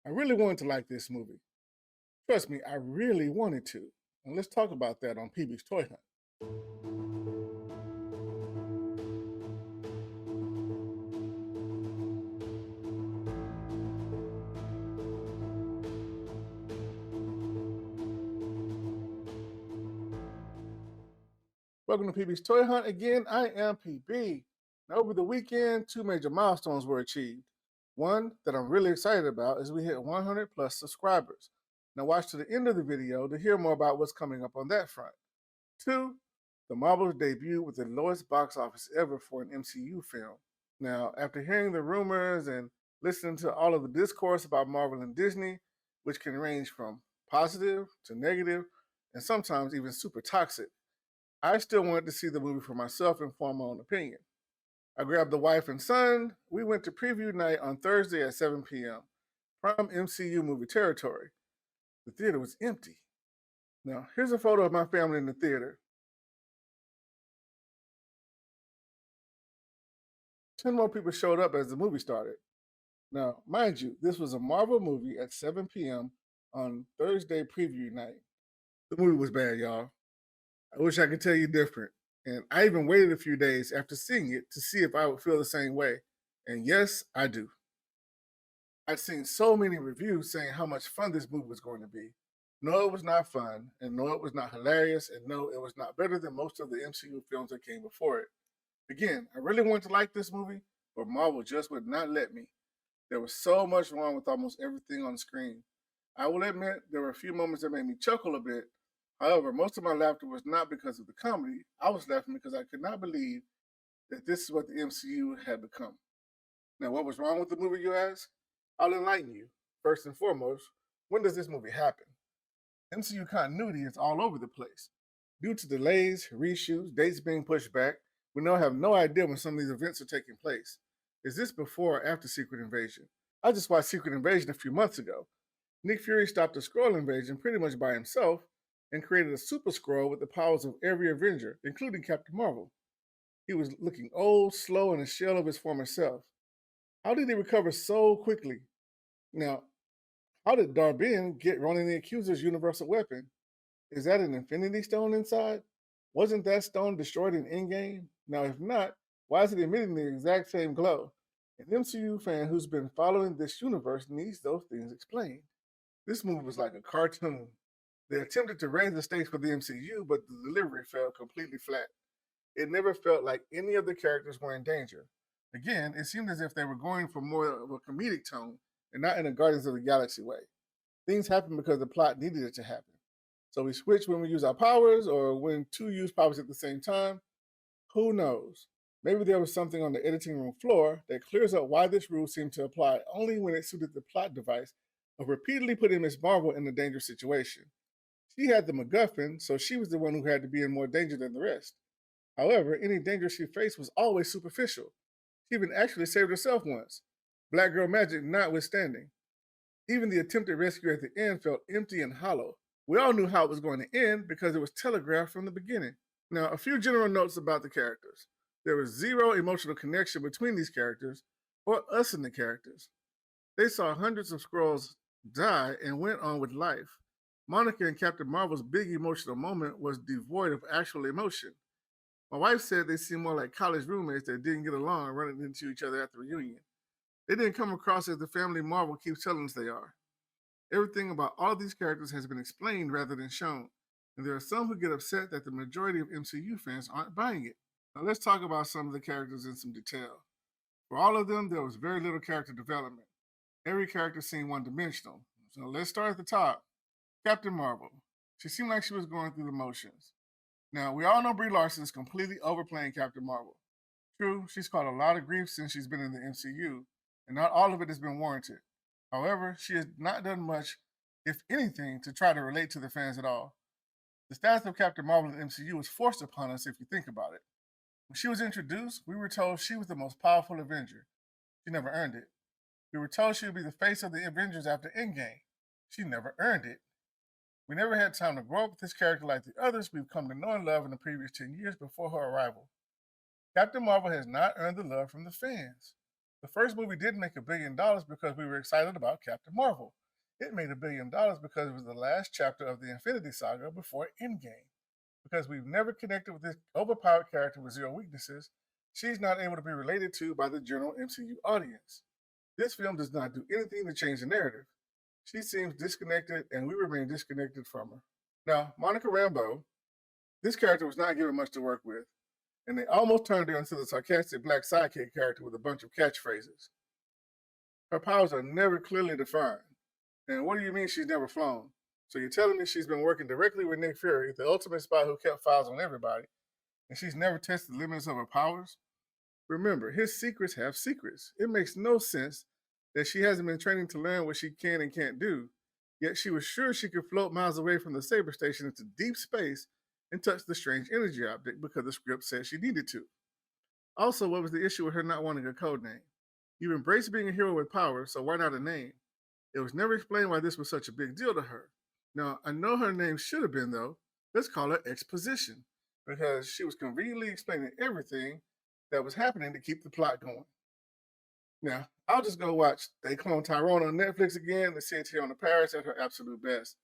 I really wanted to like this movie. Trust me, I really wanted to. And let's talk about that on PB's Toy Hunt. Welcome to PB's Toy Hunt. Again, I am PB. Now, over the weekend, two major milestones were achieved. One that I'm really excited about is we hit 100 plus subscribers. Now, watch to the end of the video to hear more about what's coming up on that front. Two, the Marvels debut with the lowest box office ever for an MCU film. Now, after hearing the rumors and listening to all of the discourse about Marvel and Disney, which can range from positive to negative and sometimes even super toxic, I still wanted to see the movie for myself and form my own opinion. I grabbed the wife and son. We went to preview night on Thursday at 7 p.m. Prime MCU movie territory. The theater was empty. Now, here's a photo of my family in the theater. 10 more people showed up as the movie started. Now, mind you, this was a Marvel movie at 7 p.m. on Thursday preview night. The movie was bad, y'all. I wish I could tell you different. And I even waited a few days after seeing it to see if I would feel the same way. And yes, I do. I'd seen so many reviews saying how much fun this movie was going to be. No, it was not fun, and no, it was not hilarious, and no, it was not better than most of the MCU films that came before it. Again, I really wanted to like this movie, but Marvel just would not let me. There was so much wrong with almost everything on screen. I will admit there were a few moments that made me chuckle a bit. However, most of my laughter was not because of the comedy. I was laughing because I could not believe that this is what the MCU had become. Now, what was wrong with the movie, you ask? I'll enlighten you. First and foremost, when does this movie happen? MCU continuity is all over the place. Due to delays, reshoots, dates being pushed back, we now have no idea when some of these events are taking place. Is this before or after Secret Invasion? I just watched Secret Invasion a few months ago. Nick Fury stopped the Skrull invasion pretty much by himself and created a super Skrull with the powers of every Avenger, including Captain Marvel. He was looking old, slow, and a shell of his former self. How did he recover so quickly? Now, how did Darben get Ronan the Accuser's universal weapon? Is that an Infinity Stone inside? Wasn't that stone destroyed in Endgame? Now, if not, why is it emitting the exact same glow? An MCU fan who's been following this universe needs those things explained. This movie was like a cartoon. They attempted to raise the stakes for the MCU, but the delivery fell completely flat. It never felt like any of the characters were in danger. Again, it seemed as if they were going for more of a comedic tone and not in a Guardians of the Galaxy way. Things happen because the plot needed it to happen. So we switch when we use our powers or when two use powers at the same time. Who knows? Maybe there was something on the editing room floor that clears up why this rule seemed to apply only when it suited the plot device of repeatedly putting Miss Marvel in a dangerous situation. She had the MacGuffin, so she was the one who had to be in more danger than the rest. However, any danger she faced was always superficial. She even actually saved herself once, Black Girl magic notwithstanding. Even the attempted rescue at the end felt empty and hollow. We all knew how it was going to end because it was telegraphed from the beginning. Now, a few general notes about the characters. There was zero emotional connection between these characters or us and the characters. They saw hundreds of Skrulls die and went on with life. Monica and Captain Marvel's big emotional moment was devoid of actual emotion. My wife said they seemed more like college roommates that didn't get along running into each other at the reunion. They didn't come across as the family Marvel keeps telling us they are. Everything about all these characters has been explained rather than shown, and there are some who get upset that the majority of MCU fans aren't buying it. Now let's talk about some of the characters in some detail. For all of them, there was very little character development. Every character seemed one-dimensional. So let's start at the top. Captain Marvel. She seemed like she was going through the motions. Now, we all know Brie Larson is completely overplaying Captain Marvel. True, she's caught a lot of grief since she's been in the MCU, and not all of it has been warranted. However, she has not done much, if anything, to try to relate to the fans at all. The status of Captain Marvel in the MCU was forced upon us if you think about it. When she was introduced, we were told she was the most powerful Avenger. She never earned it. We were told she would be the face of the Avengers after Endgame. She never earned it. We never had time to grow up with this character like the others we've come to know and love in the previous 10 years before her arrival. Captain Marvel has not earned the love from the fans. The first movie didn't make $1 billion because we were excited about Captain Marvel. It made $1 billion because it was the last chapter of the Infinity Saga before Endgame. Because we've never connected with this overpowered character with zero weaknesses, she's not able to be related to by the general MCU audience. This film does not do anything to change the narrative. She seems disconnected, and we remain disconnected from her. Now, Monica Rambeau, this character was not given much to work with, and they almost turned her into the sarcastic black sidekick character with a bunch of catchphrases. Her powers are never clearly defined. And what do you mean she's never flown? So you're telling me she's been working directly with Nick Fury, the ultimate spy who kept files on everybody, and she's never tested the limits of her powers? Remember, his secrets have secrets. It makes no sense that she hasn't been training to learn what she can and can't do, yet she was sure she could float miles away from the Saber Station into deep space and touch the strange energy object because the script said she needed to. Also, what was the issue with her not wanting a code name? You embrace being a hero with power, so why not a name? It was never explained why this was such a big deal to her. Now, I know her name should have been, though. Let's call her Exposition, because she was conveniently explaining everything that was happening to keep the plot going. Now, I'll just go watch They Clone Tyrone on Netflix again and see Teyonah Parris at her absolute best.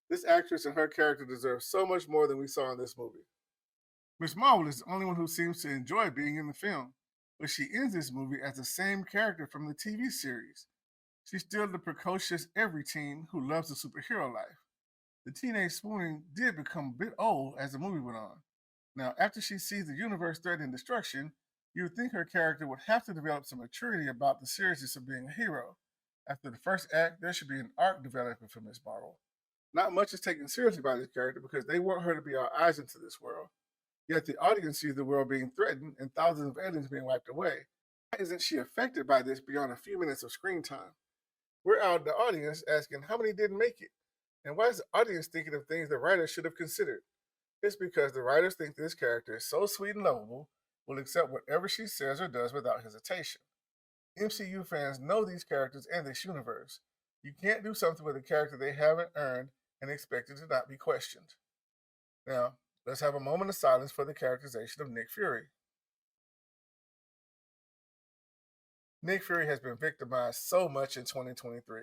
This actress and her character deserve so much more than we saw in this movie. Miss Marvel is the only one who seems to enjoy being in the film, but she ends this movie as the same character from the TV series. She's still the precocious every teen who loves the superhero life. The teenage swooning did become a bit old as the movie went on. Now, after she sees the universe threatening destruction, you would think her character would have to develop some maturity about the seriousness of being a hero. After the first act, there should be an arc developing for Miss Marvel. Not much is taken seriously by this character because they want her to be our eyes into this world. Yet the audience sees the world being threatened and thousands of aliens being wiped away. Why isn't she affected by this beyond a few minutes of screen time? We're out the audience asking how many didn't make it. And why is the audience thinking of things the writers should have considered? It's because the writers think this character is so sweet and lovable, will accept whatever she says or does without hesitation. MCU fans know these characters and this universe. You can't do something with a character they haven't earned and expect it to not be questioned. Now, let's have a moment of silence for the characterization of Nick Fury. Nick Fury has been victimized so much in 2023.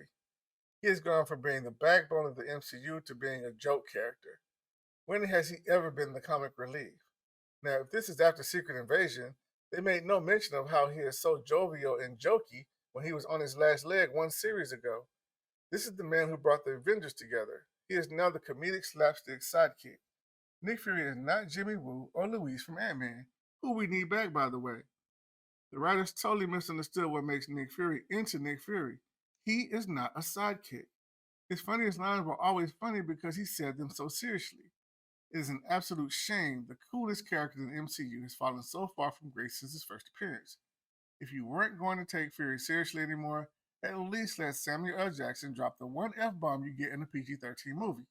He has gone from being the backbone of the MCU to being a joke character. When has he ever been the comic relief? Now, if this is after Secret Invasion, they made no mention of how he is so jovial and jokey when he was on his last leg one series ago. This is the man who brought the Avengers together. He is now the comedic slapstick sidekick. Nick Fury is not Jimmy Woo or Luis from Ant-Man, who we need back, by the way. The writers totally misunderstood what makes Nick Fury into Nick Fury. He is not a sidekick. His funniest lines were always funny because he said them so seriously. It is an absolute shame the coolest character in the MCU has fallen so far from grace since his first appearance. If you weren't going to take Fury seriously anymore, at least let Samuel L. Jackson drop the one F-bomb you get in a PG-13 movie.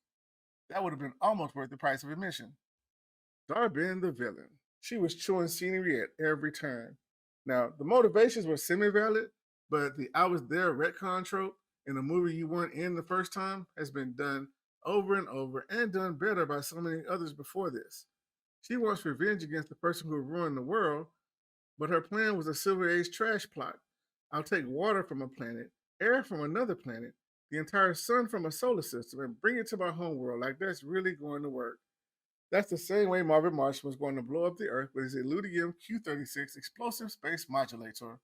That would have been almost worth the price of admission. Dar-Benn the villain. She was chewing scenery at every turn. Now, the motivations were semi-valid, but the I was there retcon trope in a movie you weren't in the first time has been done over and over and done better by so many others before this. She wants revenge against the person who ruined the world, but her plan was a Silver Age trash plot. I'll take water from a planet, air from another planet, the entire sun from a solar system, and bring it to my homeworld. Like that's really going to work. That's the same way Marvin Martian was going to blow up the Earth with his Illudium Q-36 explosive space modulator.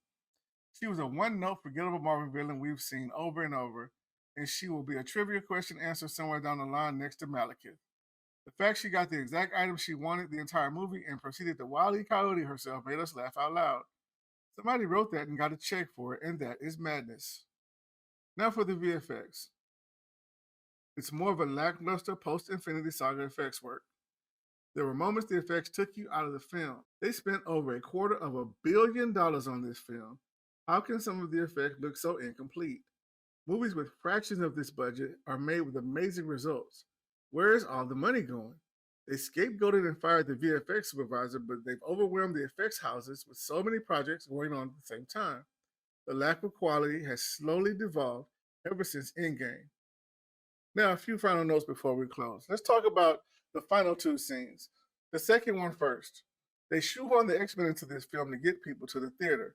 She was a one-note, forgettable Marvel villain we've seen over and over, and she will be a trivia question answer somewhere down the line next to Malekith. The fact she got the exact item she wanted the entire movie and proceeded to Wile E. Coyote herself made us laugh out loud. Somebody wrote that and got a check for it, and that is madness. Now for the VFX. It's more of a lackluster post-Infinity Saga effects work. There were moments the effects took you out of the film. They spent over $250 million on this film. How can some of the effects look so incomplete? Movies with fractions of this budget are made with amazing results. Where is all the money going? They scapegoated and fired the VFX supervisor, but they've overwhelmed the effects houses with so many projects going on at the same time. The lack of quality has slowly devolved ever since Endgame. Now, a few final notes before we close. Let's talk about the final two scenes. The second one first. They shoehorned the X-Men into this film to get people to the theater.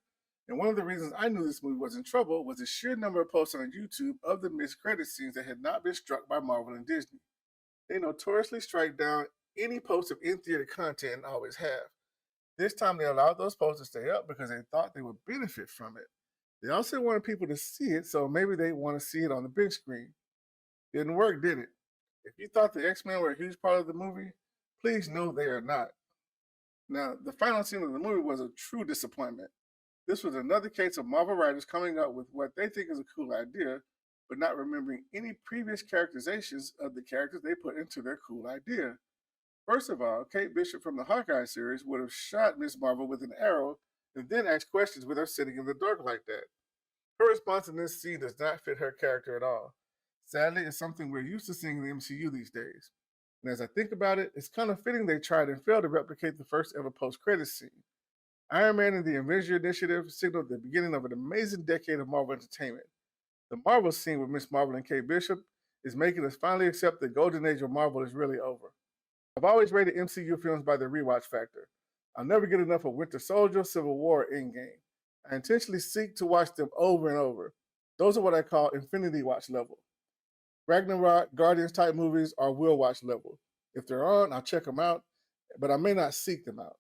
And one of the reasons I knew this movie was in trouble was the sheer number of posts on YouTube of the missed credit scenes that had not been struck by Marvel and Disney. They notoriously strike down any post of in-theater content and always have. This time they allowed those posts to stay up because they thought they would benefit from it. They also wanted people to see it, so maybe they want to see it on the big screen. Didn't work, did it? If you thought the X-Men were a huge part of the movie, please know they are not. Now, the final scene of the movie was a true disappointment. This was another case of Marvel writers coming up with what they think is a cool idea, but not remembering any previous characterizations of the characters they put into their cool idea. First of all, Kate Bishop from the Hawkeye series would have shot Miss Marvel with an arrow and then asked questions with her sitting in the dark like that. Her response in this scene does not fit her character at all. Sadly, it's something we're used to seeing in the MCU these days. And as I think about it, it's kind of fitting they tried and failed to replicate the first ever post-credits scene. Iron Man and the Avenger Initiative signaled the beginning of an amazing decade of Marvel entertainment. The Marvel scene with Miss Marvel and Kate Bishop is making us finally accept the golden age of Marvel is really over. I've always rated MCU films by their rewatch factor. I'll never get enough of Winter Soldier, Civil War, or Endgame. I intentionally seek to watch them over and over. Those are what I call infinity watch level. Ragnarok, Guardians type movies are will watch level. If they're on, I'll check them out, but I may not seek them out.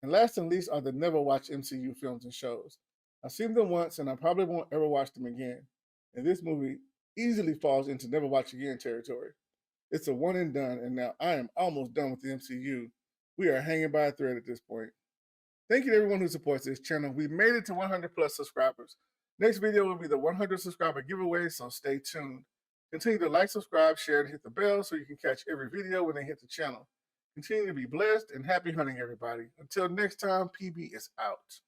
And last and least are the never watch MCU films and shows. I've seen them once and I probably won't ever watch them again. And this movie easily falls into never watch again territory. It's a one and done, and now I am almost done with the MCU. We are hanging by a thread at this point. Thank you to everyone who supports this channel. We made it to 100 plus subscribers. Next video will be the 100 subscriber giveaway, so stay tuned. Continue to like, subscribe, share, and hit the bell so you can catch every video when they hit the channel. Continue to be blessed and happy hunting, everybody. Until next time, PB is out.